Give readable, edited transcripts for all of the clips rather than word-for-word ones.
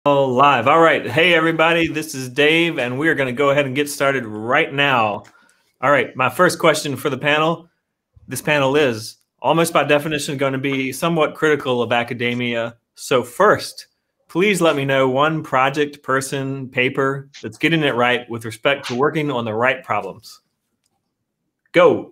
Live. All right. Hey, everybody. This is Dave, and we are going to go ahead and get started right now. All right. My first question for the panel. This panel is almost by definition going to be somewhat critical of academia. So first, please let me know one project, person, paper that's getting it right with respect to working on the right problems. Go.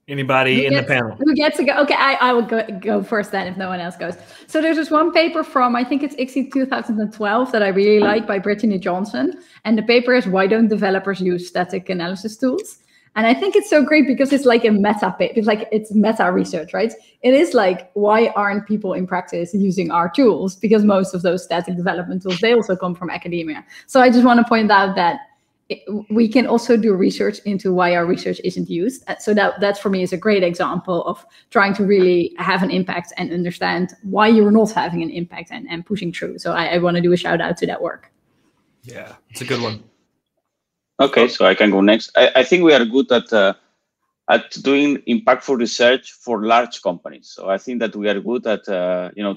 Anybody in the panel? Who gets to go? Okay, I will go first then if no one else goes. So there's this one paper from, I think it's ICSE 2012 that I really like by Brittany Johnson. And the paper is Why Don't Developers Use Static Analysis Tools? And I think it's so great because it's like a meta paper. It's meta research, right? It is like, why aren't people in practice using our tools? Because most of those static development tools, they also come from academia. So I just want to point out that we can also do research into why our research isn't used. So that for me is a great example of trying to really have an impact and understand why you're not having an impact and pushing through. So I want to do a shout out to that work. Yeah, it's a good one. Okay, so I can go next. I think we are good at doing impactful research for large companies. So I think that we are good at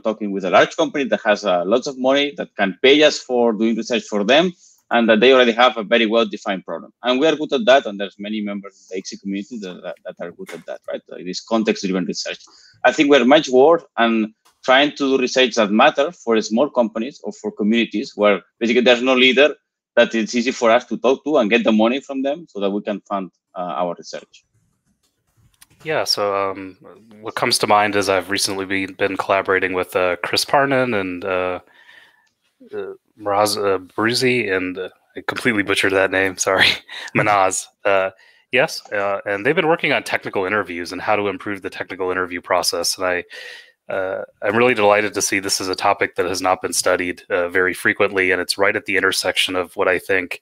talking with a large company that has lots of money that can pay us for doing research for them, and that they already have a very well-defined problem. And we are good at that, and there's many members of the ICSE community that are good at that, right? It is context-driven research. I think we're much worse and trying to do research that matter for small companies or for communities where basically there's no leader that it's easy for us to talk to and get the money from them so that we can fund our research. Yeah, so what comes to mind is I've recently been collaborating with Chris Parnan and Miraz Bruzi, and I completely butchered that name, sorry, Manaz. Yes, and they've been working on technical interviews and how to improve the technical interview process. And I'm really delighted to see this is a topic that has not been studied very frequently, and it's right at the intersection of what I think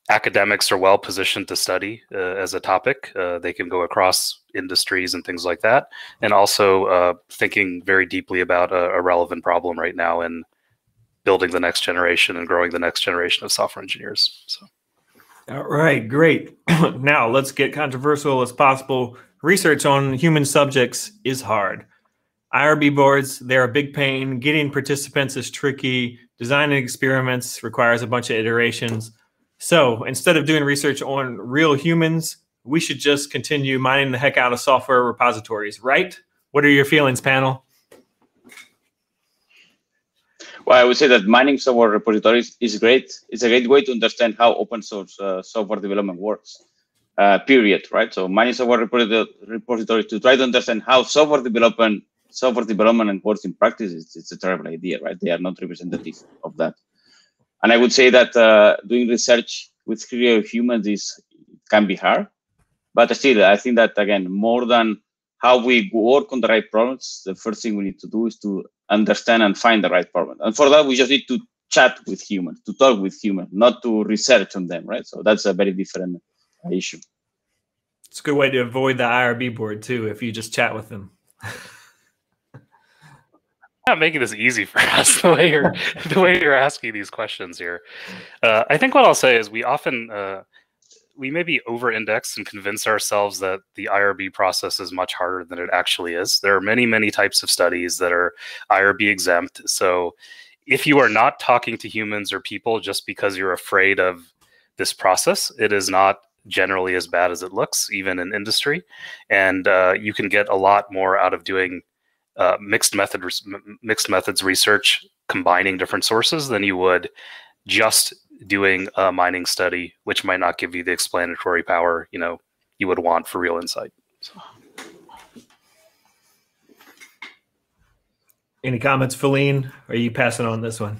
academics are well positioned to study as a topic. They can go across industries and things like that, and also thinking very deeply about a relevant problem right now in building the next generation and growing the next generation of software engineers. So. All right, great. Now let's get controversial as possible. Research on human subjects is hard. IRB boards, they're a big pain. Getting participants is tricky. Designing experiments requires a bunch of iterations. So instead of doing research on real humans, we should just continue mining the heck out of software repositories, right? What are your feelings, panel? Well, I would say that mining software repositories is great. It's a great way to understand how open source software development works, period, right? So mining software repositories to try to understand how software development works in practice, it's a terrible idea, right? They are not representative of that. And I would say that doing research with real humans can be hard, but still, I think that, again, more than how we work on the right problems, the first thing we need to do is to understand and find the right problem. And for that, we just need to chat with humans, to talk with humans, not to research on them, right? So that's a very different issue. It's a good way to avoid the IRB board, too, if you just chat with them. Not making this easy for us the way you're asking these questions here. I think what I'll say is we often we maybe over-index and convince ourselves that the IRB process is much harder than it actually is. There are many types of studies that are IRB exempt. So if you are not talking to humans or people just because you're afraid of this process, it is not generally as bad as it looks, even in industry. And you can get a lot more out of doing mixed methods research, combining different sources, than you would just doing a mining study, which might not give you the explanatory power you would want for real insight. So. Any comments, Feline? Are you passing on this one?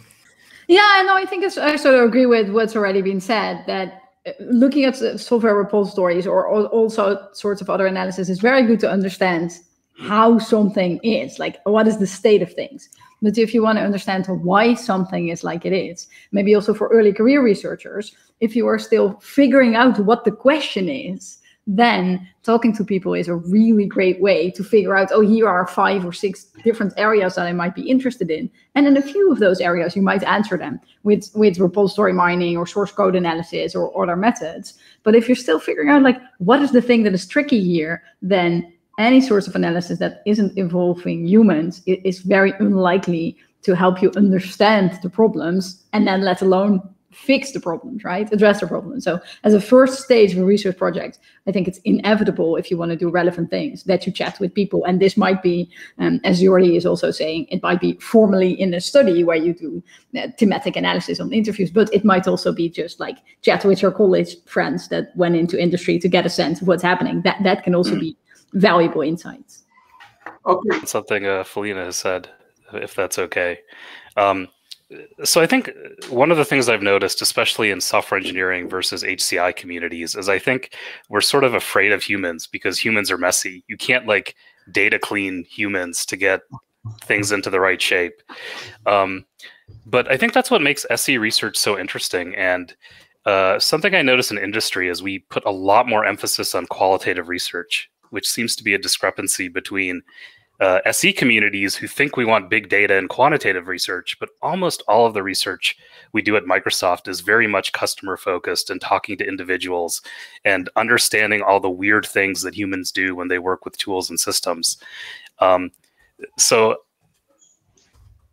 Yeah, no, I think I sort of agree with what's already been said, that looking at software repositories or also sorts of other analysis is very good to understand how something is, like what is the state of things. But if you want to understand why something is like it is, maybe also for early career researchers, if you are still figuring out what the question is, then talking to people is a really great way to figure out, oh, here are 5 or 6 different areas that I might be interested in. And in a few of those areas, you might answer them with repository mining or source code analysis or other methods. But if you're still figuring out, like, what is the thing that is tricky here, then any source of analysis that isn't involving humans is very unlikely to help you understand the problems, and then let alone fix the problems, right? Address the problems. So as a first stage of a research project, I think it's inevitable, if you want to do relevant things, that you chat with people. And this might be, as Jordi is also saying, it might be formally in a study where you do thematic analysis on interviews, but it might also be just like chat with your college friends that went into industry to get a sense of what's happening. That can also be valuable insights. Okay. Something Felina has said, if that's okay. So I think one of the things I've noticed, especially in software engineering versus HCI communities, is I think we're sort of afraid of humans because humans are messy. You can't like data clean humans to get things into the right shape. But I think that's what makes SE research so interesting. And something I notice in industry is we put a lot more emphasis on qualitative research, which seems to be a discrepancy between SE communities who think we want big data and quantitative research, but almost all of the research we do at Microsoft is very much customer focused and talking to individuals and understanding all the weird things that humans do when they work with tools and systems. So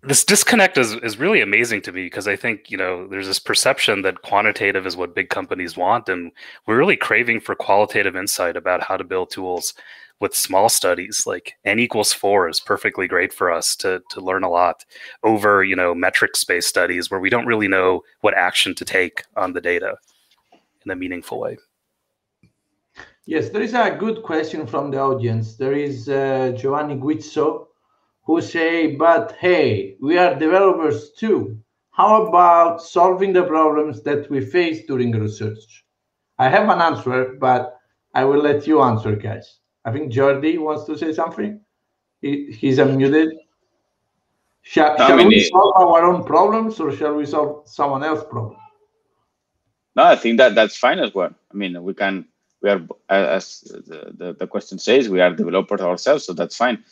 this disconnect is really amazing to me, because I think, you know, there's this perception that quantitative is what big companies want, and we're really craving for qualitative insight about how to build tools with small studies. Like N=4 is perfectly great for us to learn a lot over, you know, metrics-based studies where we don't really know what action to take on the data in a meaningful way. Yes, there is a good question from the audience. There is Giovanni Guizzo, who say, but hey, we are developers too. How about solving the problems that we face during research? I have an answer, but I will let you answer, guys. I think Jordi wants to say something. He's unmuted. Shall we solve our own problems, or shall we solve someone else's problem? No, I think that's fine as well. I mean, we are, as the question says, we are developers ourselves, so that's fine.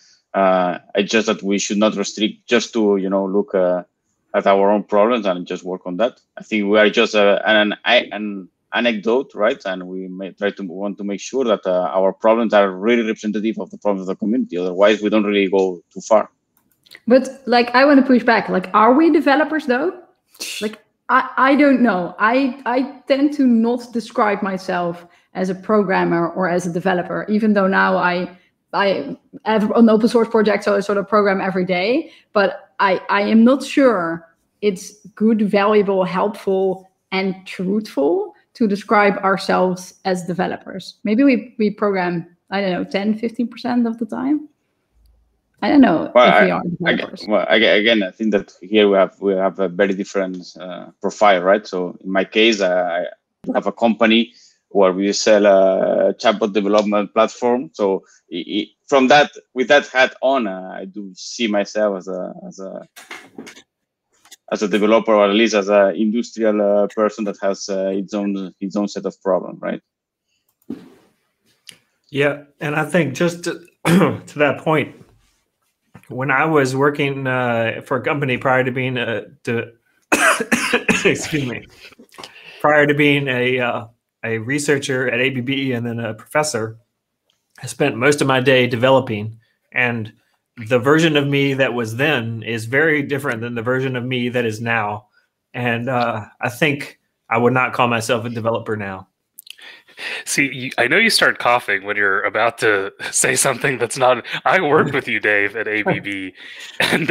It's just that we should not restrict just to, you know, look at our own problems and just work on that. I think we are just an anecdote, right? And we may want to make sure that our problems are really representative of the problems of the community. Otherwise, we don't really go too far. But like, I want to push back. Like, are we developers though? Like, I don't know. I tend to not describe myself as a programmer or as a developer, even though now I have an open source project, so I sort of program every day. But I am not sure it's good, valuable, helpful, and truthful to describe ourselves as developers. Maybe we program, I don't know, 10, 15% of the time. I don't know if we are developers. Again, I think that here we have a very different profile, right? So in my case, I have a company where we sell a chatbot development platform. So from that, with that hat on, I do see myself as a developer, or at least as an industrial person that has its own set of problems, right? Yeah, and I think just to that point, when I was working for a company prior to being excuse me, prior to being a researcher at ABB and then a professor, I spent most of my day developing, and the version of me that was then is very different than the version of me that is now. And I think I would not call myself a developer now. See, I know you start coughing when you're about to say something that's not. I worked with you, Dave, at ABB, and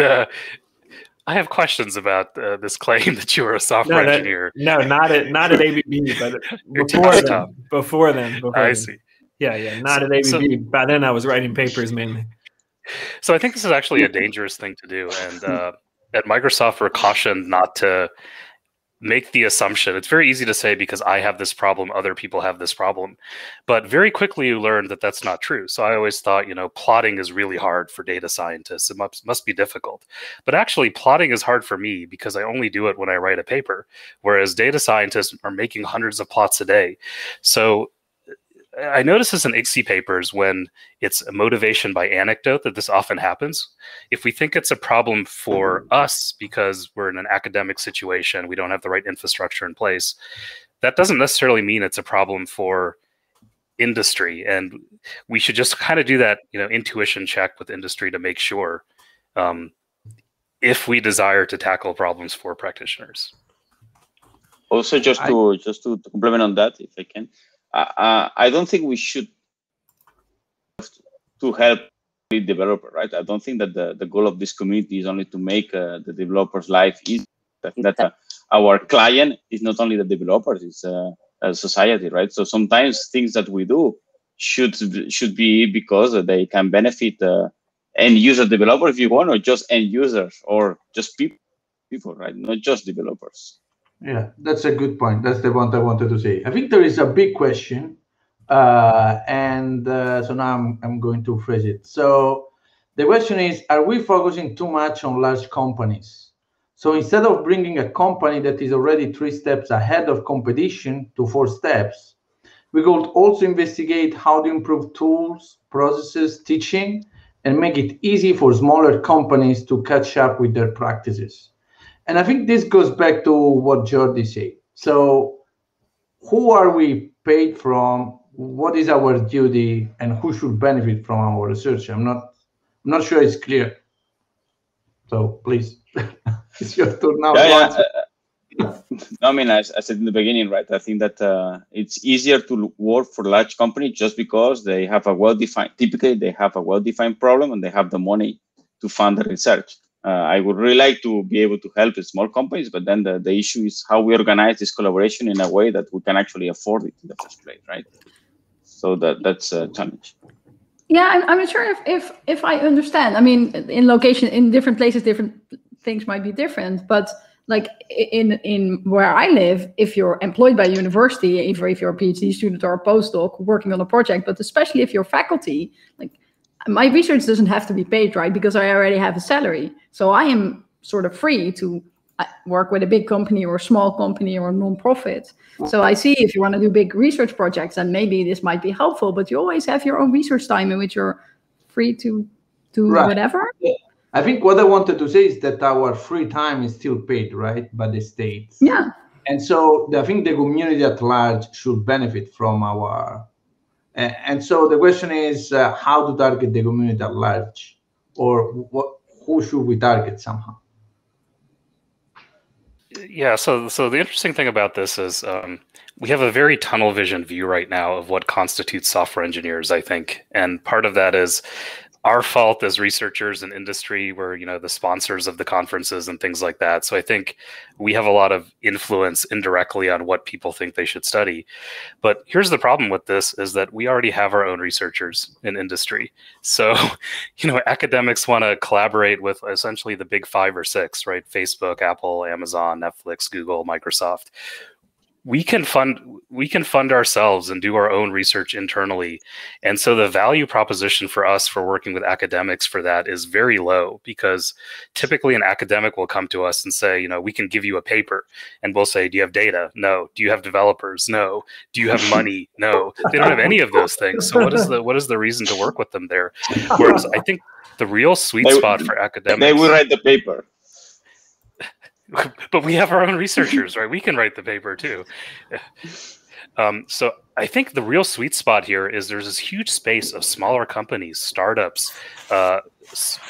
I have questions about this claim that you were a software engineer. No, not at ABB, but before then. I see. Yeah, not at ABB. So, by then, I was writing papers mainly. So I think this is actually a dangerous thing to do, and at Microsoft, we're cautioned not to make the assumption. It's very easy to say, because I have this problem, other people have this problem. But very quickly you learn that that's not true. So I always thought, you know, plotting is really hard for data scientists. It must be difficult. But actually, plotting is hard for me because I only do it when I write a paper, whereas data scientists are making hundreds of plots a day. So I notice this in ICSI papers when it's a motivation by anecdote that this often happens. If we think it's a problem for us because we're in an academic situation, we don't have the right infrastructure in place, that doesn't necessarily mean it's a problem for industry, and we should just kind of do that, intuition check with industry to make sure if we desire to tackle problems for practitioners. Also, just to complement on that, if I can, I don't think we should to help the developer, right? I don't think that the goal of this community is only to make the developer's life easy. I think that our client is not only the developers, it's a society, right? So sometimes things that we do should be because they can benefit end user developer, if you want, or just end users, or just people, right? Not just developers. Yeah, that's a good point. That's the point I wanted to say. I think there is a big question, so now I'm going to phrase it. So the question is, are we focusing too much on large companies? So instead of bringing a company that is already 3 steps ahead of competition to 4 steps, we could also investigate how to improve tools, processes, teaching, and make it easy for smaller companies to catch up with their practices. And I think this goes back to what Jordi said. So who are we paid from? What is our duty, and who should benefit from our research? I'm not sure it's clear. So please, it's your turn now. I mean, as I said in the beginning, right? I think that it's easier to work for large companies just because they have a typically they have a well-defined problem and they have the money to fund the research. I would really like to be able to help the small companies, but then the issue is how we organize this collaboration in a way that we can actually afford it in the first place, right? So that's a challenge. Yeah, I'm not sure if I understand. I mean, in different places, different things might be different. But like in where I live, if you're employed by a university, if you're a PhD student or a postdoc working on a project, but especially if you're faculty, like my research doesn't have to be paid, right? Because I already have a salary. So I am sort of free to work with a big company or a small company or a non-profit. So I see if you want to do big research projects, then maybe this might be helpful, but you always have your own research time in which you're free to do whatever. Yeah. I think what I wanted to say is that our free time is still paid, right, by the state. Yeah. And so I think the community at large should benefit from our... And so the question is how to target the community at large, or who should we target somehow? Yeah, so the interesting thing about this is we have a very tunnel vision view right now of what constitutes software engineers, I think. And part of that is our fault as researchers in industry. We're, the sponsors of the conferences and things like that. So I think we have a lot of influence indirectly on what people think they should study. But here's the problem with this is that we already have our own researchers in industry. So, academics want to collaborate with essentially the big 5 or 6, right? Facebook, Apple, Amazon, Netflix, Google, Microsoft. We can fund ourselves and do our own research internally. And so the value proposition for us for working with academics for that is very low, because typically an academic will come to us and say, we can give you a paper, and we'll say, do you have data? No. Do you have developers? No. Do you have money? No. They don't have any of those things. So what is the reason to work with them there? Whereas I think the real sweet spot for academics... They will write the paper. But we have our own researchers, right? We can write the paper too. So I think the real sweet spot here is there's this huge space of smaller companies, startups,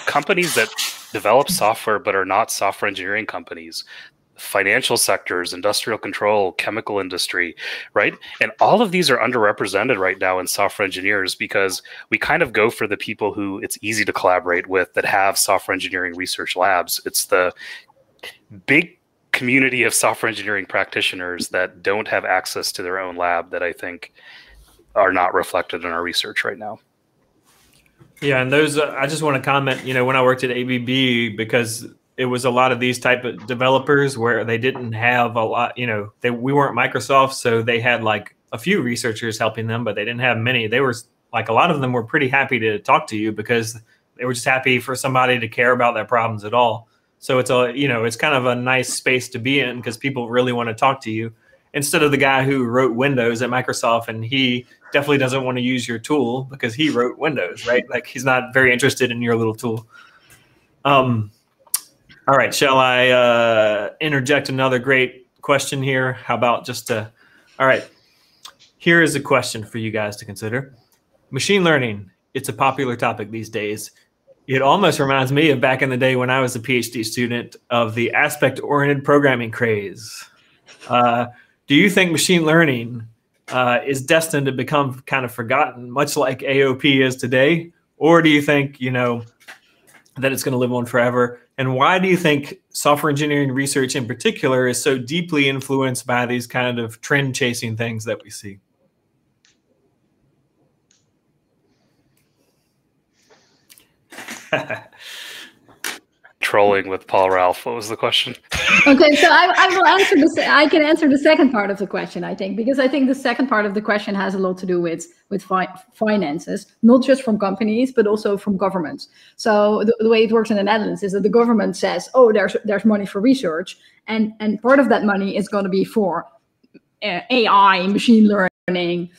companies that develop software but are not software engineering companies, financial sectors, industrial control, chemical industry, right? And all of these are underrepresented right now in software engineers because we kind of go for the people who it's easy to collaborate with that have software engineering research labs. It's the big community of software engineering practitioners that don't have access to their own lab that I think are not reflected in our research right now. Yeah, and those, I just want to comment, when I worked at ABB, because it was a lot of these type of developers where they didn't have a lot, we weren't Microsoft, so they had like a few researchers helping them, but they didn't have many. They were like, a lot of them were pretty happy to talk to you because they were just happy for somebody to care about their problems at all. So it's it's kind of a nice space to be in because people really want to talk to you instead of the guy who wrote Windows at Microsoft, and he definitely doesn't want to use your tool because he wrote Windows, right? Like he's not very interested in your little tool. All right, shall I interject another great question here? How about all right. Here is a question for you guys to consider. Machine learning, it's a popular topic these days. It almost reminds me of back in the day when I was a PhD student of the aspect-oriented programming craze. Do you think machine learning is destined to become kind of forgotten, much like AOP is today? Or do you think, that it's going to live on forever? And why do you think software engineering research in particular is so deeply influenced by these kind of trend-chasing things that we see? Trolling with Paul Ralph. What was the question? Okay, so I will answer this. I can answer the second part of the question, I think, because I think the second part of the question has a lot to do with finances, not just from companies, but also from governments. So the way it works in the Netherlands is that the government says, oh, there's money for research, and part of that money is going to be for AI, machine learning,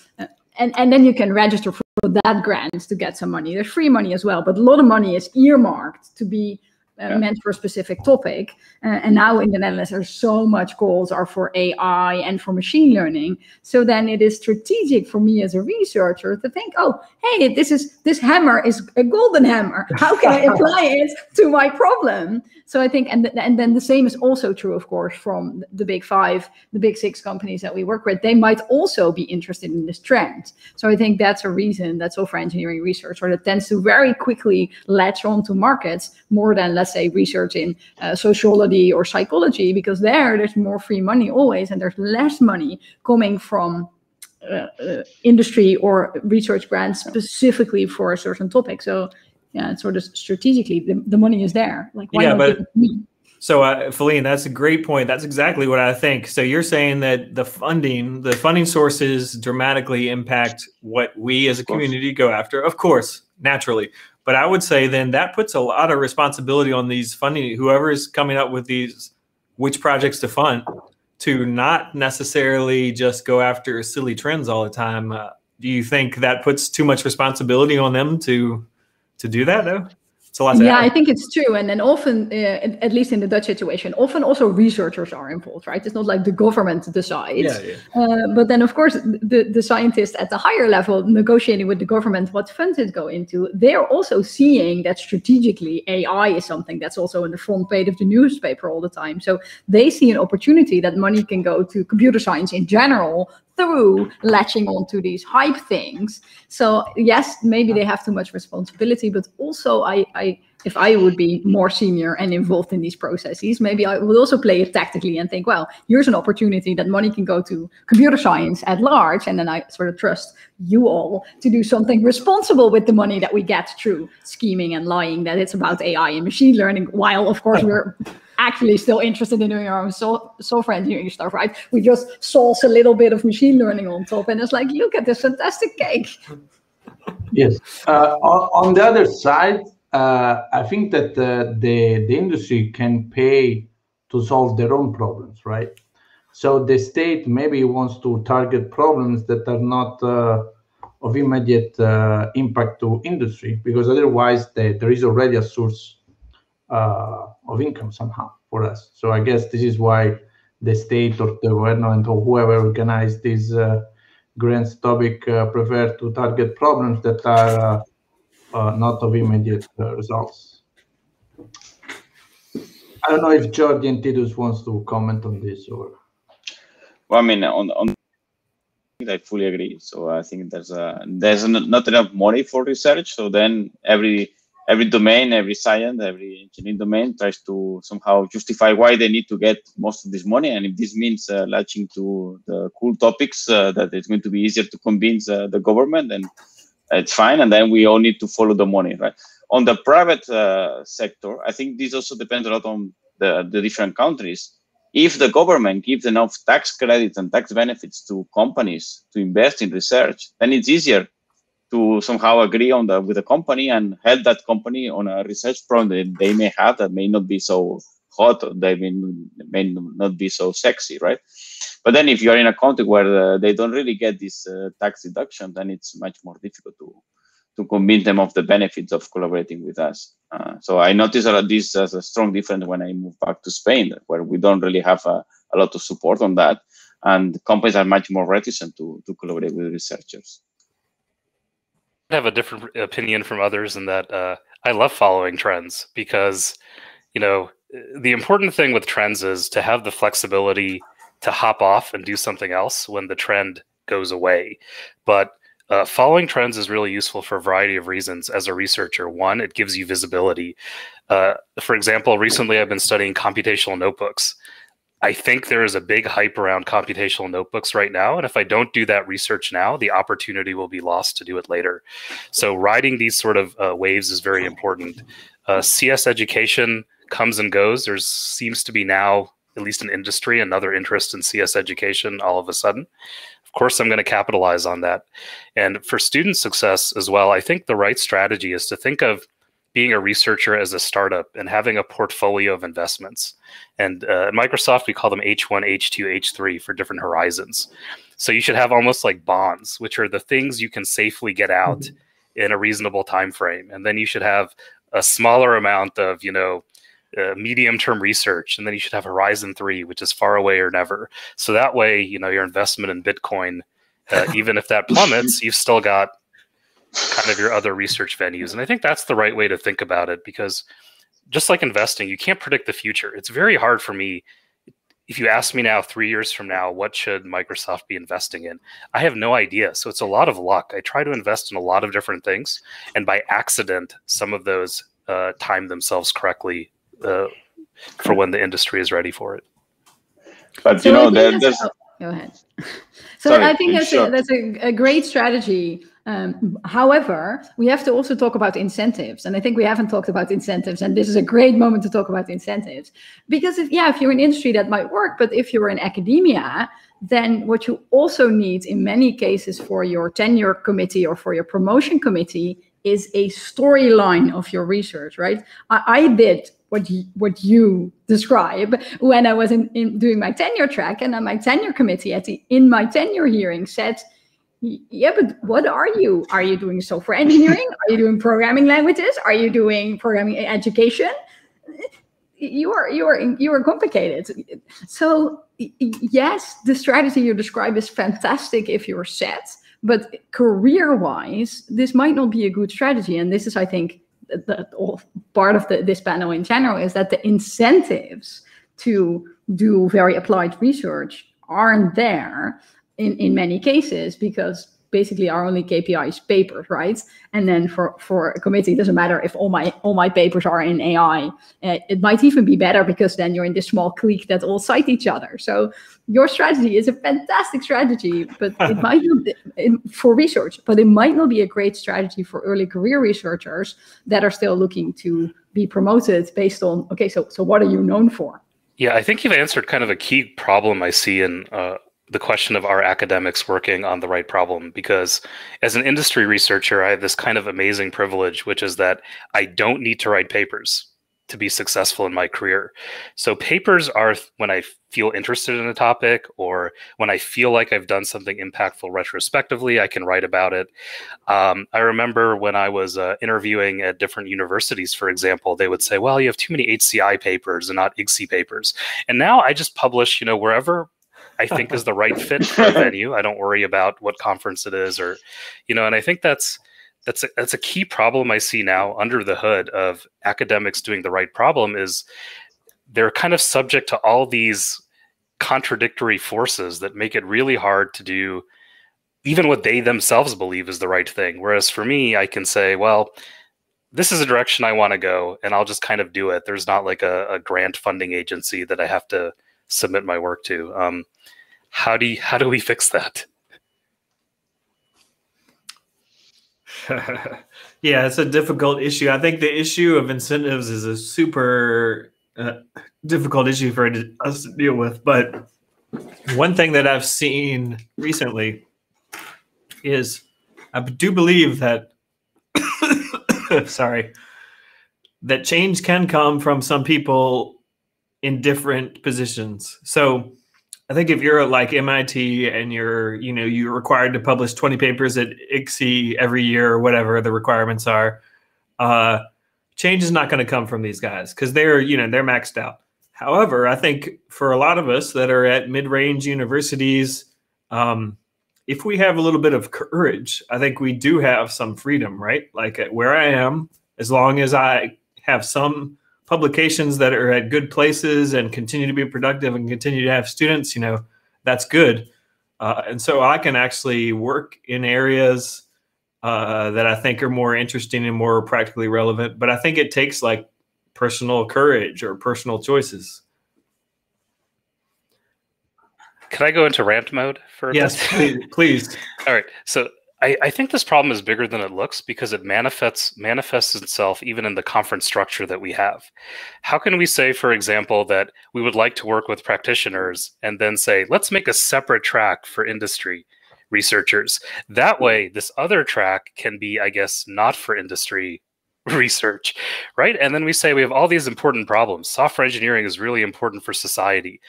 and then you can register for that grant to get some money. There's free money as well, but a lot of money is earmarked to be meant for a specific topic. And now in the Netherlands, there's so much calls are for AI and for machine learning. So then it is strategic for me as a researcher to think, oh, hey, this hammer is a golden hammer. How can I apply it to my problem? So I think, and then the same is also true, of course, from the big five, the big six companies that we work with. They might also be interested in this trend. So I think that's a reason that software engineering research, or that tends to very quickly latch onto markets more than, let's say, research in sociology or psychology, because there's more free money always, and there's less money coming from industry or research grants specifically for a certain topic. So yeah, it's sort of strategically the money is there. Like, why not give it to me? So, Feline, that's a great point. That's exactly what I think. So you're saying that the funding sources dramatically impact what we as a community go after, of course, naturally. But I would say then that puts a lot of responsibility on these funding, whoever is coming up with which projects to fund, to not necessarily just go after silly trends all the time. Do you think that puts too much responsibility on them to do that, though? Yeah, I think it's true. And then often, at least in the Dutch situation, often also researchers are involved, right? It's not like the government decides. But then, of course, the scientists at the higher level negotiating with the government what funds it go into, they're also seeing that strategically AI is something that's also in the front page of the newspaper all the time. So they see an opportunity that money can go to computer science in general through latching onto these hype things. So yes, maybe they have too much responsibility, but also if I would be more senior and involved in these processes, maybe I would also play it tactically and think, well, here's an opportunity that money can go to computer science at large, and then I sort of trust you all to do something responsible with the money that we get through scheming and lying that it's about AI and machine learning, while of course we're actually still interested in doing our own software engineering stuff, right? We just sauce a little bit of machine learning on top, and it's like, look at this fantastic cake. Yes. On the other side, I think that the industry can pay to solve their own problems, right? So the state maybe wants to target problems that are not of immediate impact to industry, because otherwise there is already a source of income somehow for us. So I guess this is why the state or the government or whoever organized this grants topic prefer to target problems that are not of immediate results. I don't know if Jordi and Titus wants to comment on this, or. Well, I mean, on I fully agree. So I think there's not enough money for research. So then every domain, every science, every engineering domain tries to somehow justify why they need to get most of this money. And if this means latching to the cool topics, that it's going to be easier to convince the government, then it's fine. And then we all need to follow the money, right? On the private sector, I think this also depends a lot on the different countries. If the government gives enough tax credits and tax benefits to companies to invest in research, then it's easier to somehow agree with the company and help that company on a research problem that they may have that may not be so hot, or they may not be so sexy, right? But then if you're in a country where they don't really get this tax deduction, then it's much more difficult to convince them of the benefits of collaborating with us. So I noticed this as a strong difference when I moved back to Spain, where we don't really have a lot of support on that. and companies are much more reticent to collaborate with researchers. I have a different opinion from others in that I love following trends because, the important thing with trends is to have the flexibility to hop off and do something else when the trend goes away. But following trends is really useful for a variety of reasons as a researcher. One, it gives you visibility. For example, recently I've been studying computational notebooks. I think there is a big hype around computational notebooks right now. And if I don't do that research now, the opportunity will be lost to do it later. So riding these sort of waves is very important. CS education comes and goes. There seems to be now, at least in industry, another interest in CS education all of a sudden. Of course, I'm going to capitalize on that. And for student success as well, I think the right strategy is to think of being a researcher as a startup and having a portfolio of investments. And at Microsoft, we call them H1, H2, H3 for different horizons. So you should have almost like bonds, which are the things you can safely get out in a reasonable time frame. And then you should have a smaller amount of, medium-term research. And then you should have Horizon 3, which is far away or never. So that way, your investment in Bitcoin, even if that plummets, you've still got kind of your other research venues. And I think that's the right way to think about it, because just like investing, you can't predict the future. It's very hard for me. If you ask me now, 3 years from now, what should Microsoft be investing in? I have no idea. So it's a lot of luck. I try to invest in a lot of different things. And by accident, some of those time themselves correctly for when the industry is ready for it. But, go ahead. So Sorry, I think that's a great strategy. However, we have to also talk about incentives. And I think we haven't talked about incentives. And this is a great moment to talk about incentives. Because if you're in industry, that might work. But if you're in academia, then what you also need in many cases for your tenure committee or for your promotion committee is a storyline of your research, right? I did what you describe when I was in doing my tenure track, and then my tenure committee in my tenure hearing said, yeah, but what are you? Are you doing software engineering? Are you doing programming languages? Are you doing programming education? You are complicated. So yes, the strategy you describe is fantastic if you're set, but career-wise, this might not be a good strategy. And this is, I think, part of this panel in general, is that the incentives to do very applied research aren't there in many cases, because basically our only KPI is papers, right? And then for a committee, it doesn't matter if all my papers are in AI. It might even be better, because then you're in this small clique that all cite each other. So your strategy is a fantastic strategy, but it might not for research, but it might not be a great strategy for early career researchers that are still looking to be promoted based on, okay, so what are you known for? Yeah, I think you've answered kind of a key problem I see in the question of our academics working on the right problem, because as an industry researcher, I have this kind of amazing privilege, which is that I don't need to write papers to be successful in my career. So papers are when I feel interested in a topic, or when I feel like I've done something impactful retrospectively, I can write about it. I remember when I was interviewing at different universities, for example, they would say, well, you have too many HCI papers and not IGSI papers. And now I just publish, wherever I think is the right fit for a venue. I don't worry about what conference it is, or, and I think that's a key problem I see now under the hood of academics doing the right problem, is they're kind of subject to all these contradictory forces that make it really hard to do even what they themselves believe is the right thing. Whereas for me, I can say, well, this is a direction I want to go, and I'll just kind of do it. There's not like a grant funding agency that I have to submit my work to. How do we fix that? Yeah, it's a difficult issue. I think the issue of incentives is a super difficult issue for us to deal with. But one thing that I've seen recently is I do believe that that change can come from some people in different positions. So I think if you're like MIT and you're required to publish 20 papers at IGSI every year or whatever the requirements are, change is not going to come from these guys, because they're maxed out. However, I think for a lot of us that are at mid-range universities, if we have a little bit of courage, I think we do have some freedom, right? Like at where I am, as long as I have some publications that are at good places and continue to be productive and continue to have students, that's good. And so I can actually work in areas that I think are more interesting and more practically relevant. But I think it takes like personal courage or personal choices. Can I go into rant mode for a Yes, bit? please. All right. So I think this problem is bigger than it looks because it manifests itself even in the conference structure that we have. How can we say, for example, that we would like to work with practitioners and then say, let's make a separate track for industry researchers? That way, this other track can be, I guess, not for industry research, right? And then we say we have all these important problems. Software engineering is really important for society.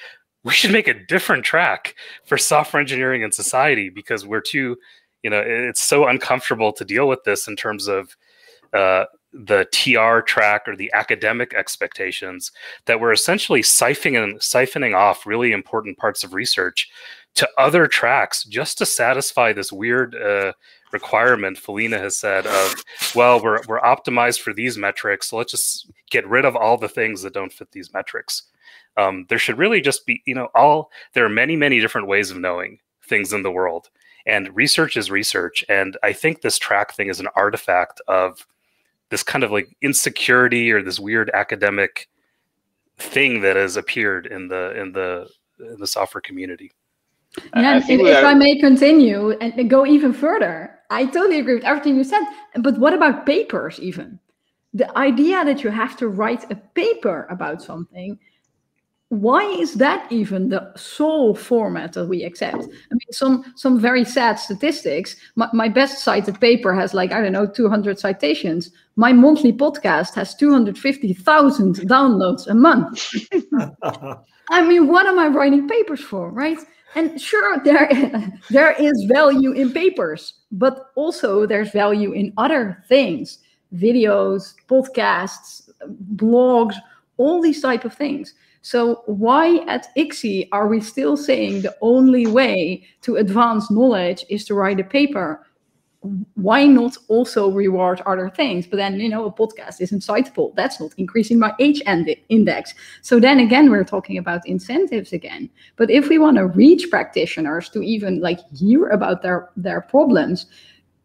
We should make a different track for software engineering and society because we're too, it's so uncomfortable to deal with this in terms of the TR track or the academic expectations that we're essentially siphoning off really important parts of research to other tracks just to satisfy this weird requirement Felina has said of, well, we're optimized for these metrics, so let's just get rid of all the things that don't fit these metrics. There should really just be, there are many, many different ways of knowing things in the world. And research is research. And I think this track thing is an artifact of this kind of like insecurity or this weird academic thing that has appeared in the software community. Yeah, if I may continue and go even further, I totally agree with everything you said. But what about papers even? The idea that you have to write a paper about something, why is that even the sole format that we accept? I mean, some very sad statistics. My best cited paper has 200 citations. My monthly podcast has 250,000 downloads a month. I mean, what am I writing papers for, right? And sure, there is value in papers, but also there's value in other things, videos, podcasts, blogs, all these type of things. So why at ICSE are we still saying the only way to advance knowledge is to write a paper? Why not also reward other things? But then, a podcast isn't citable. That's not increasing my H index. So then again, we're talking about incentives again. But if we want to reach practitioners to even hear about their problems,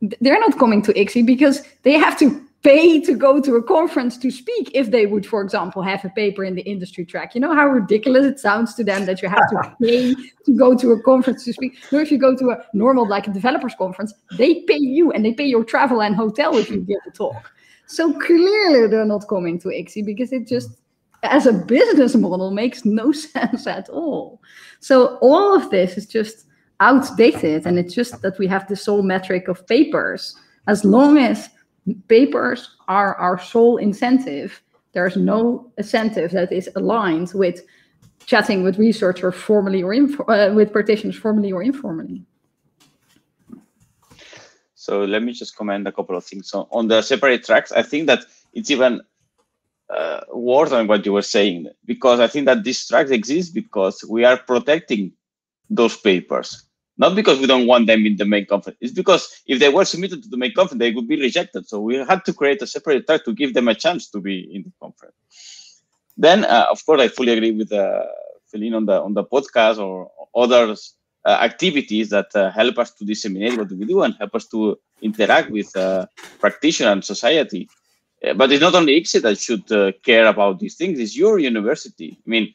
they're not coming to ICSE because they have to pay to go to a conference to speak if they would, for example, have a paper in the industry track. You know how ridiculous it sounds to them that you have to pay to go to a conference to speak? No, if you go to a normal, like a developers conference, they pay you and they pay your travel and hotel if you give a talk. So clearly they're not coming to ICSE because it just, as a business model, makes no sense at all. So all of this is just outdated, and it's just that we have the sole metric of papers. As long as papers are our sole incentive, there's no incentive that is aligned with chatting with researchers formally or with practitioners formally or informally. So let me just comment a couple of things. So on the separate tracks, I think that it's even worse than what you were saying, because I think that these tracks exist because we are protecting those papers. Not because we don't want them in the main conference. It's because if they were submitted to the main conference, they would be rejected. So we had to create a separate track to give them a chance to be in the conference. Then, of course, I fully agree with Feline on the podcast or other activities that help us to disseminate what we do and help us to interact with practitioners and society. But it's not only ICSE that should care about these things. It's your university. I mean,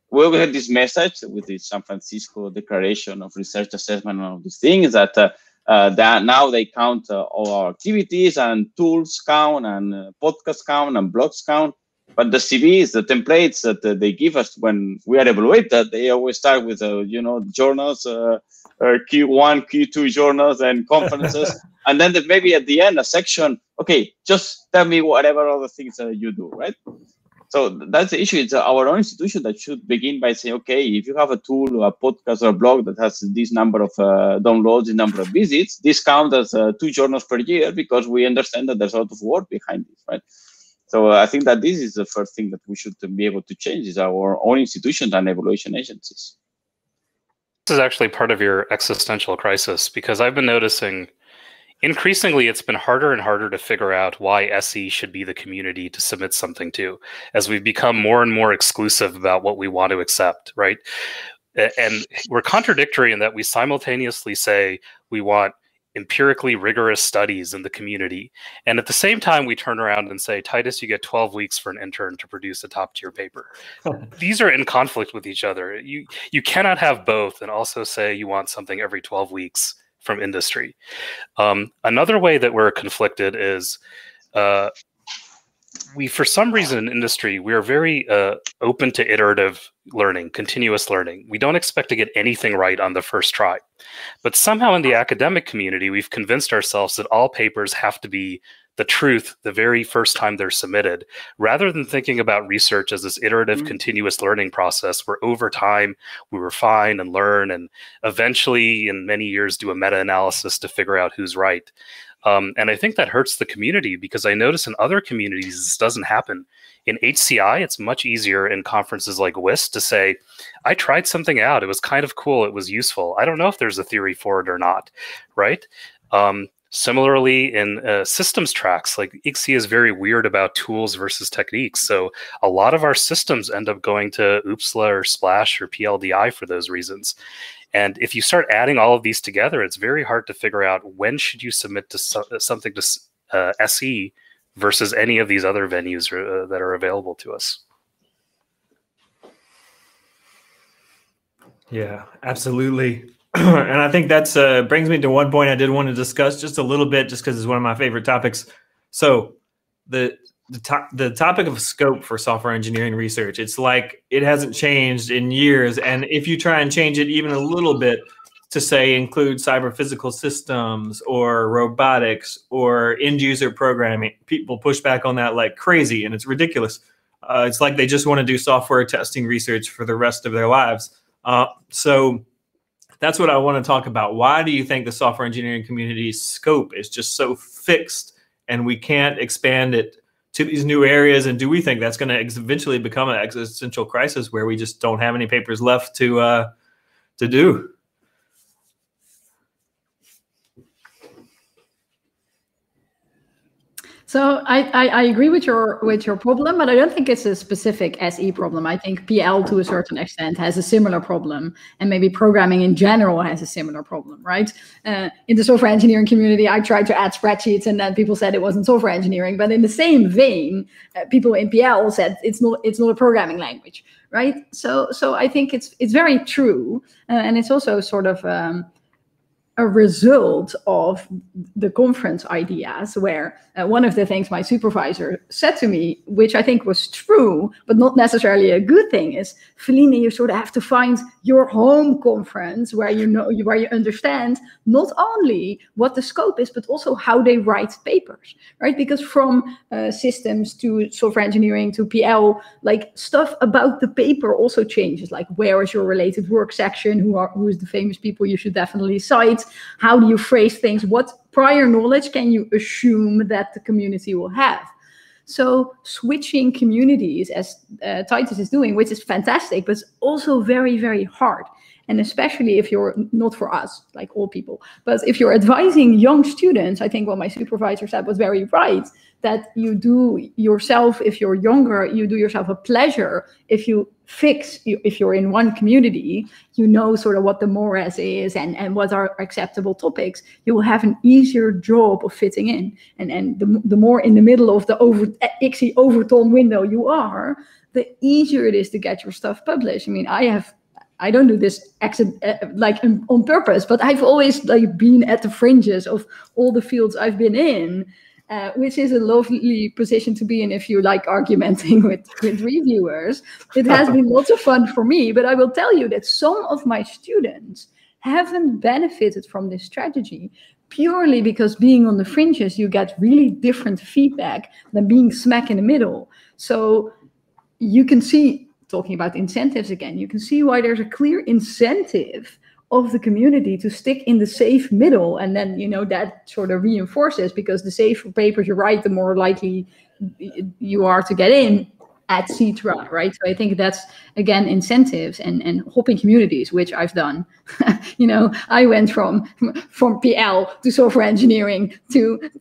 we had this message with the San Francisco Declaration of Research Assessment and all these things that now they count all our activities and tools count and podcasts count and blogs count. But the CVs, the templates that they give us when we are evaluated, they always start with, journals, Q1, Q2 journals and conferences. And then maybe at the end, a section, okay, just tell me whatever other things you do, right? So that's the issue. It's our own institution that should begin by saying, okay, if you have a tool or a podcast or a blog that has this number of downloads, this number of visits, this counts as 2 journals per year because we understand that there's a lot of work behind this, right? So I think that this is the first thing that we should be able to change is our own institutions and evaluation agencies. This is actually part of your existential crisis, because I've been noticing increasingly it's been harder and harder to figure out why SE should be the community to submit something to, as we've become more and more exclusive about what we want to accept, right? And we're contradictory in that we simultaneously say we want empirically rigorous studies in the community, and at the same time we turn around and say, Titus, you get 12 weeks for an intern to produce a top-tier paper. These are in conflict with each other. You cannot have both and also say you want something every 12 weeks from industry. Another way that we're conflicted is we, for some reason in industry, we are very open to iterative learning, continuous learning. We don't expect to get anything right on the first try. But somehow in the academic community, we've convinced ourselves that all papers have to be the truth the very first time they're submitted, rather than thinking about research as this iterative, continuous learning process where over time we refine and learn and eventually in many years do a meta-analysis to figure out who's right. And I think that hurts the community, because I notice in other communities this doesn't happen. In HCI, it's much easier in conferences like WIST to say, I tried something out. It was kind of cool. It was useful. I don't know if there's a theory for it or not, right? Similarly, in systems tracks, like ICSE is very weird about tools versus techniques. So a lot of our systems end up going to OOPSLA or SPLASH or PLDI for those reasons. And if you start adding all of these together, it's very hard to figure out when should you submit to something to SE versus any of these other venues that are available to us. Yeah, absolutely. And I think that's brings me to one point I did want to discuss just a little bit, just because it's one of my favorite topics. So the topic of scope for software engineering research, it's like it hasn't changed in years. And if you try and change it even a little bit to say include cyber physical systems or robotics or end user programming, people push back on that like crazy, and it's ridiculous. It's like they just want to do software testing research for the rest of their lives. So that's what I want to talk about. Why do you think the software engineering community's scope is just so fixed and we can't expand it to these new areas? And do we think that's going to eventually become an existential crisis where we just don't have any papers left to do? So I agree with your problem, but I don't think it's a specific SE problem. I think PL to a certain extent has a similar problem, and maybe programming in general has a similar problem, right? In the software engineering community, I tried to add spreadsheets, and then people said it wasn't software engineering. But in the same vein, people in PL said it's not a programming language, right? So I think it's very true, and it's also sort of a result of the conference ideas, where one of the things my supervisor said to me, which I think was true, but not necessarily a good thing, is, Feline, you sort of have to find your home conference where where you understand not only what the scope is, but also how they write papers, right? Because from systems to software engineering to PL, like stuff about the paper also changes, like where is your related work section, who is the famous people you should definitely cite, how do you phrase things, what prior knowledge can you assume that the community will have? So switching communities, as Titus is doing, which is fantastic, but it's also very, very hard. And especially if you're, not for us, like all people, but if you're advising young students, I think what my supervisor said was very right, that you do yourself, if you're younger, you do yourself a pleasure if you if you're in one community, you know sort of what the mores is and what are acceptable topics, you will have an easier job of fitting in. And the more in the middle of the ICSE overton window you are, the easier it is to get your stuff published. I mean, I don't do this like on purpose, but I've always like been at the fringes of all the fields I've been in, which is a lovely position to be in if you like argumenting with reviewers. It has been lots of fun for me, but I will tell you that some of my students haven't benefited from this strategy purely because being on the fringes, you get really different feedback than being smack in the middle. So you can see, talking about incentives again, you can see why there's a clear incentive of the community to stick in the safe middle. And then, that sort of reinforces, because the safer papers you write, the more likely you are to get in at CTRA, right? So I think that's, again, incentives and hopping communities, which I've done. I went from PL to software engineering to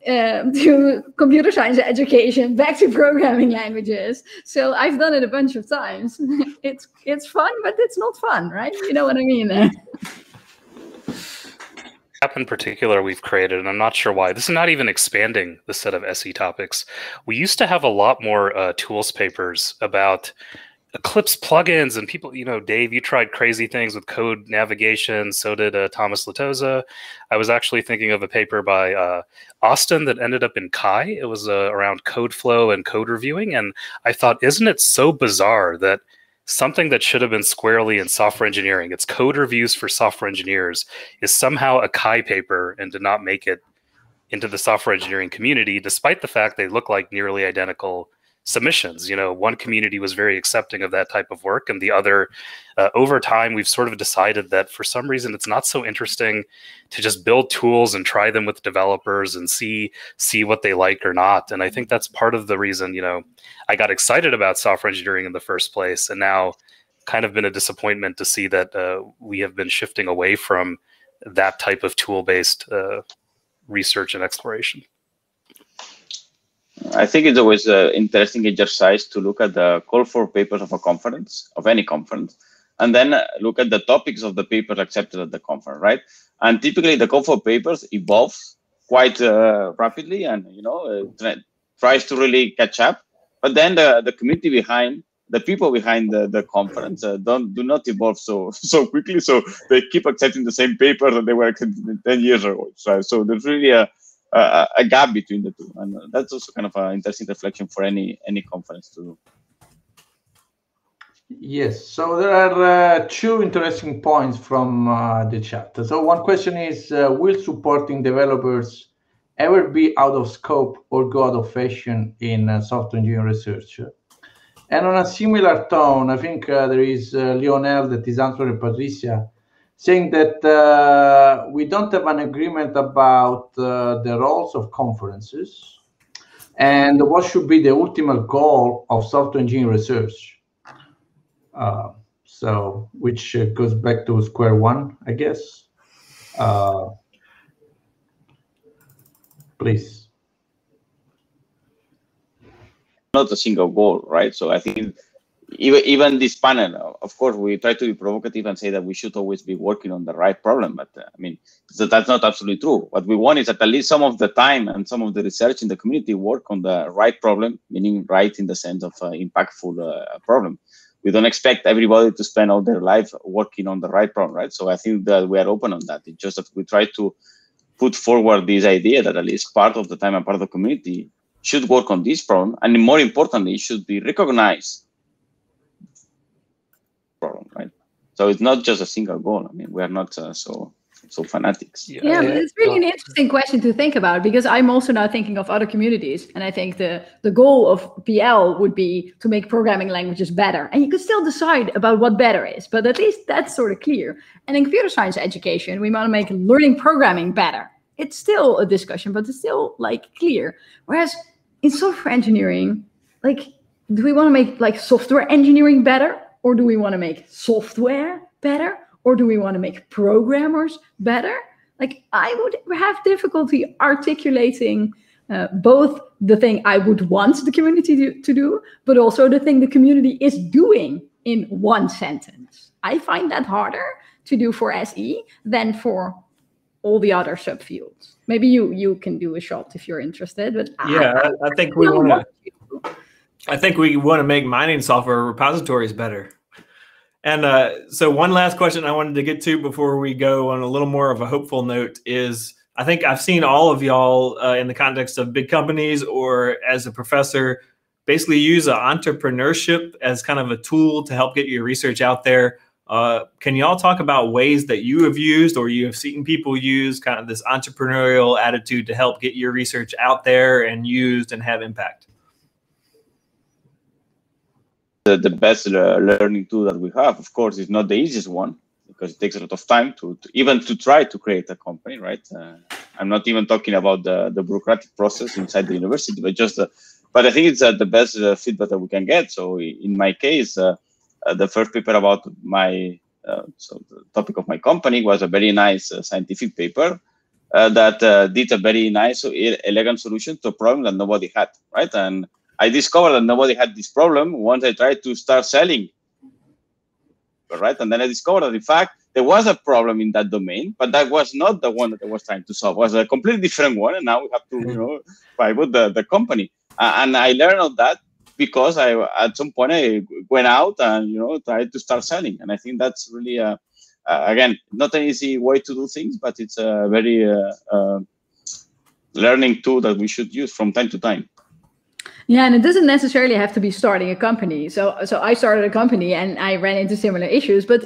computer science education, back to programming languages. So I've done it a bunch of times. It's fun, but it's not fun, right? You know what I mean there. App in particular we've created, and I'm not sure why. This is not even expanding the set of SE topics. We used to have a lot more tools papers about Eclipse plugins, and people, Dave, you tried crazy things with code navigation. So did Thomas Latoza. I was actually thinking of a paper by Austin that ended up in Kai. It was around code flow and code reviewing. And I thought, isn't it so bizarre that something that should have been squarely in software engineering, it's code reviews for software engineers, is somehow a Kai paper and did not make it into the software engineering community, despite the fact they look like nearly identical submissions. One community was very accepting of that type of work, and the other, over time, we've sort of decided that for some reason it's not so interesting to just build tools and try them with developers and see what they like or not. And I think that's part of the reason, I got excited about software engineering in the first place, and now kind of been a disappointment to see that we have been shifting away from that type of tool-based research and exploration. I think it's always an interesting exercise to look at the call for papers of a conference, of any conference, and then look at the topics of the papers accepted at the conference, right? And typically the call for papers evolves quite rapidly and, tries to really catch up. But then the community behind, the people behind the conference do not evolve so quickly. So they keep accepting the same papers that they were accepting 10 years ago. So there's really a gap between the two, and that's also kind of an interesting reflection for any conference to do. Yes, so there are two interesting points from the chat. So one question is, will supporting developers ever be out of scope or go out of fashion in software engineering research? And on a similar tone, I think there is Lionel that is answering Patricia, saying that we don't have an agreement about the roles of conferences and what should be the ultimate goal of software engineering research. So, which goes back to square one, I guess. Please. Not a single goal, right? So I think even this panel, of course, we try to be provocative and say that we should always be working on the right problem. But that's not absolutely true. What we want is that at least some of the time and some of the research in the community work on the right problem, meaning right in the sense of impactful problem. We don't expect everybody to spend all their life working on the right problem, right? So I think that we are open on that. It's just that we try to put forward this idea that at least part of the time and part of the community should work on this problem, and more importantly, should be recognized problem, right? So it's not just a single goal. We are not so fanatics. Yeah, but it's really an interesting question to think about, because I'm also now thinking of other communities, and I think the goal of PL would be to make programming languages better, and you could still decide about what better is, but at least that's sort of clear. And in computer science education, we want to make learning programming better. It's still a discussion, but it's still clear. Whereas in software engineering, do we want to make software engineering better, or do we want to make software better? Or do we want to make programmers better? I would have difficulty articulating both the thing I would want the community to do, but also the thing the community is doing in one sentence. I find that harder to do for SE than for all the other subfields. Maybe you can do a shot if you're interested. But yeah, I think we want to. I think we want to make mining software repositories better. And so one last question I wanted to get to before we go on a little more of a hopeful note is, I think I've seen all of y'all in the context of big companies or as a professor, basically use entrepreneurship as kind of a tool to help get your research out there. Can y'all talk about ways that you have used or you have seen people use kind of this entrepreneurial attitude to help get your research out there and used and have impact? The best learning tool that we have, of course, is not the easiest one, because it takes a lot of time to even try to create a company, right? I'm not even talking about the bureaucratic process inside the university, but just but I think it's the best feedback that we can get. So in my case, the first paper about my so the topic of my company was a very nice scientific paper that did a very nice, elegant solution to a problem that nobody had, right? And I discovered that nobody had this problem once I tried to start selling, right? And then I discovered that, in fact, there was a problem in that domain, but that was not the one that I was trying to solve. It was a completely different one, and now we have to, pivot the company. And I learned of that because at some point I went out and tried to start selling. And I think that's really again, not an easy way to do things, but it's a very learning tool that we should use from time to time. Yeah, and it doesn't necessarily have to be starting a company. So I started a company and I ran into similar issues. But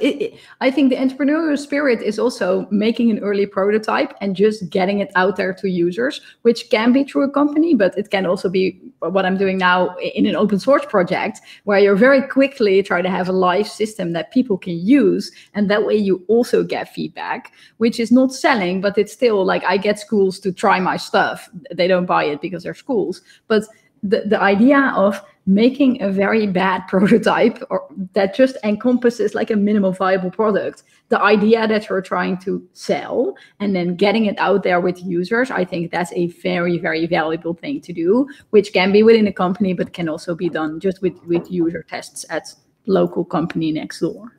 I think the entrepreneurial spirit is also making an early prototype and just getting it out there to users, which can be through a company, but it can also be what I'm doing now in an open source project, where you're very quickly trying to have a live system that people can use. And that way you also get feedback, which is not selling, but it's still like I get schools to try my stuff. They don't buy it because they're schools. But the idea of making a very bad prototype or that just encompasses like a minimal viable product, the idea that you're trying to sell and then getting it out there with users, I think that's a very, very valuable thing to do, which can be within a company, but can also be done just with user tests at local company next door.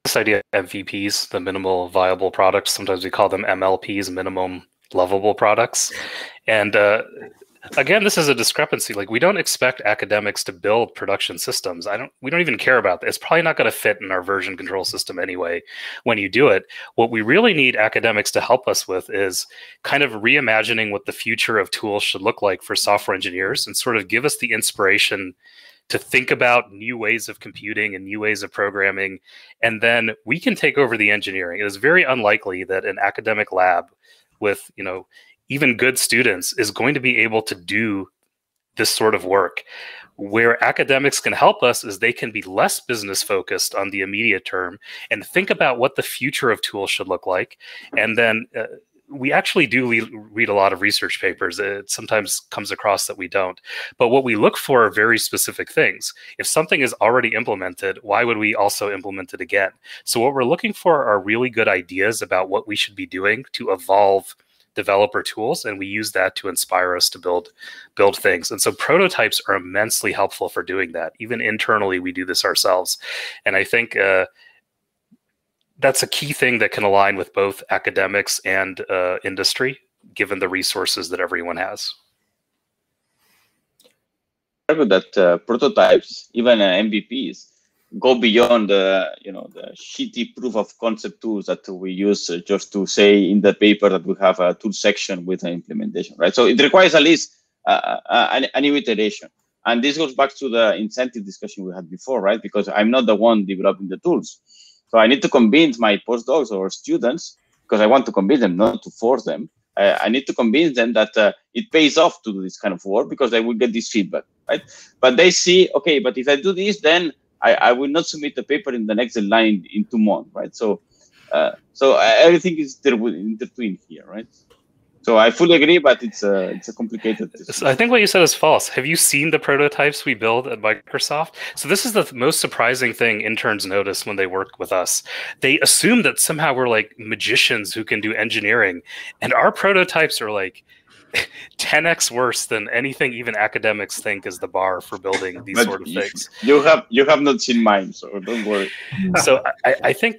This idea of MVPs, the minimal viable products, sometimes we call them MLPs, minimum lovable products. And again, this is a discrepancy. Like, we don't expect academics to build production systems. We don't even care about that. It's probably not going to fit in our version control system anyway when you do it. What we really need academics to help us with is kind of reimagining what the future of tools should look like for software engineers and sort of give us the inspiration to think about new ways of computing and new ways of programming. And then we can take over the engineering. It is very unlikely that an academic lab with, even good students is going to be able to do this sort of work. Where academics can help us is they can be less business focused on the immediate term and think about what the future of tools should look like. And then we actually do read a lot of research papers. It sometimes comes across that we don't. But what we look for are very specific things. If something is already implemented, why would we also implement it again? So what we're looking for are really good ideas about what we should be doing to evolve developer tools, and we use that to inspire us to build things. And so prototypes are immensely helpful for doing that. Even internally, we do this ourselves. And I think that's a key thing that can align with both academics and industry, given the resources that everyone has. That prototypes, even MVPs, go beyond the shitty proof of concept tools that we use just to say in the paper that we have a tool section with an implementation, right? So it requires at least a new iteration. And this goes back to the incentive discussion we had before, right? Because I'm not the one developing the tools. So I need to convince my postdocs or students, because I want to convince them, not to force them. I need to convince them that it pays off to do this kind of work because they will get this feedback, right? But they see, okay, but if I do this, then I will not submit the paper in the next deadline in 2 months, right? So, everything is intertwined here, right? So I fully agree, but it's a complicated decision. So I think what you said is false. Have you seen the prototypes we build at Microsoft? So this is the most surprising thing interns notice when they work with us. They assume that somehow we're like magicians who can do engineering, and our prototypes are like 10x worse than anything even academics think is the bar for building these sort of things. You have not seen mine, so don't worry. So I think,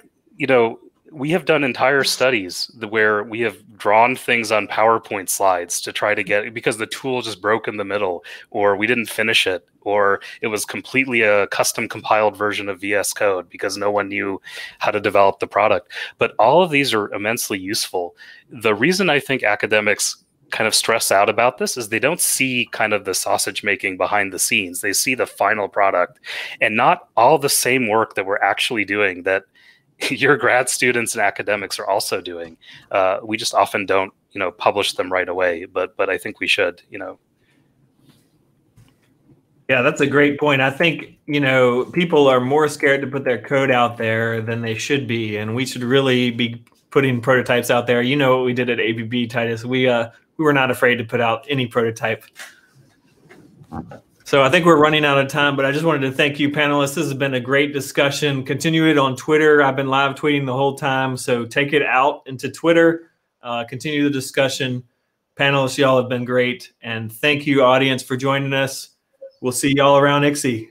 we have done entire studies where we have drawn things on PowerPoint slides to try to get, because the tool just broke in the middle, or we didn't finish it, or it was completely a custom compiled version of VS Code because no one knew how to develop the product. But all of these are immensely useful. The reason I think academics kind of stress out about this is they don't see kind of the sausage making behind the scenes. They see the final product and not all the same work that we're actually doing that your grad students and academics are also doing. We just often don't, publish them right away, but I think we should, Yeah, that's a great point. I think, people are more scared to put their code out there than they should be, and we should really be putting prototypes out there. What we did at ABB, Titus, we were not afraid to put out any prototype. So I think we're running out of time, but I just wanted to thank you, panelists. This has been a great discussion. Continue it on Twitter. I've been live tweeting the whole time, so take it out into Twitter. Continue the discussion. Panelists, y'all have been great. And thank you, audience, for joining us. We'll see y'all around ICSE.